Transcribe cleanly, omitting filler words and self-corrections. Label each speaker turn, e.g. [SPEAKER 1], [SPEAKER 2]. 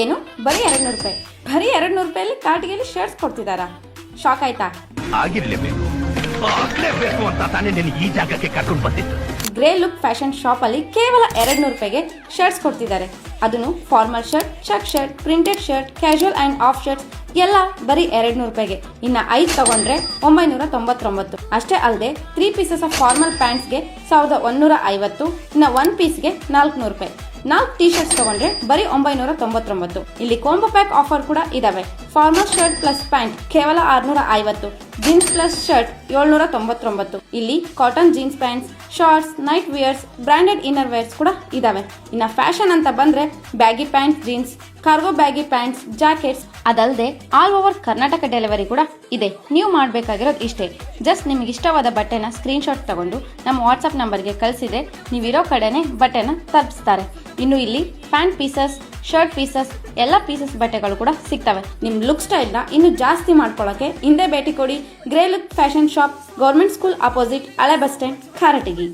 [SPEAKER 1] ಏನು ಬರೀ 200 ರೂಪಾಯಿ? ಬರೀ 200 ರೂಪಾಯಲ್ಲಿ ಕಾರ್ಟಿಗೆಲ್ಲಿ ಶರ್ಟ್ಸ್ ಕೊಡ್ತಿದಾರಾ? ಶಾಕ್ ಆಯ್ತಾ?
[SPEAKER 2] ಆಗಿರ್ಲೇಬೇಕು ಅಂತ ತಾನೇ ನಿನಗೆ ಈ ಜಾಗಕ್ಕೆ ಕರ್ಕೊಂಡು ಬಂದಿತ್ತು.
[SPEAKER 1] ಗ್ರೇ ಲುಕ್ ಫ್ಯಾಷನ್ ಶಾಪ್ ಅಲ್ಲಿ ಕೇವಲ 200 ರೂಪಾಯಿಗೆ ಶರ್ಟ್ಸ್ ಕೊಡ್ತಿದ್ದಾರೆ. ಅದನ್ನು formal shirt, check shirt, printed shirt, casual and half shirts ಎಲ್ಲ ಬರೀ 200 ರೂಪಾಯಿಗೆ. ಇನ್ನ 5 ತಗೊಂಡ್ರೆ 999. ಅಷ್ಟೇ ಅಲ್ಲದೆ 3 ಪೀಸಸ್ ಆಫ್ ಫಾರ್ಮಲ್ ಪ್ಯಾಂಟ್ಸ್ಗೆ 1150. ಇನ್ನ 1 ಪೀಸ್ಗೆ 400 ರೂಪಾಯಿ. 4 ಟೀ ಶರ್ಟ್ಸ್ ತಗೊಂಡ್ರೆ ಬರೀ 999. ಇಲ್ಲಿ ಕಾಂಬೋ ಪ್ಯಾಕ್ ಆಫರ್ ಕೂಡ ಇದಾವೆ. ಫಾರ್ಮಲ್ ಶರ್ಟ್ ಪ್ಲಸ್ ಪ್ಯಾಂಟ್ ಕೇವಲ 650. Jeans plus shirt 799. ಇಲ್ಲಿ cotton jeans pants, shorts, night viewers, branded inner wares ಕೂಡ ಇದಾವೆ. ಇನ್ನ ಫ್ಯಾಷನ್ ಅಂತ ಬಂದ್ರೆ baggy pants, jeans, cargo baggy pants, jackets, ಅದಲ್ಲದೆ ಆಲ್ ಓವರ್ ಕರ್ನಾಟಕ ಡೆಲಿವರಿ ಕೂಡ ಇದೆ. ನೀವು ಮಾಡಬೇಕಾಗಿರೋದು ಇಷ್ಟೇ, ಜಸ್ಟ್ ನಿಮಗೆ ಇಷ್ಟವಾದ ಬಟ್ಟೆನ ಸ್ಕ್ರೀನ್ ಶಾಟ್ ತಗೊಂಡು ನಮ್ಮ ವಾಟ್ಸ್ಆಪ್ ನಂಬರ್ಗೆ ಕಳಿಸಿದ್ರೆ ನೀವಿರೋ ಕಡೆನೆ ಬಟ್ಟೆನ ತಲುಪಿಸ್ತಾರೆ. ಇನ್ನು ಇಲ್ಲಿ ಪ್ಯಾಂಟ್ ಪೀಸಸ್, ಶರ್ಟ್ ಪೀಸಸ್, ಎಲ್ಲ ಪೀಸಸ್ ಬಟ್ಟೆಗಳು ಕೂಡ ಸಿಗ್ತವೆ. ನಿಮ್ ಲುಕ್ ಸ್ಟೈಲ್ನ ಇನ್ನು ಜಾಸ್ತಿ ಮಾಡ್ಕೊಳ್ಳೋಕೆ ಹಿಂದೆ ಭೇಟಿ ಕೊಡಿ grey look fashion shop, government school opposite, ಹಳೆ ಬಸ್ ಸ್ಟ್ಯಾಂಡ್, ಕಾರಟಗಿ.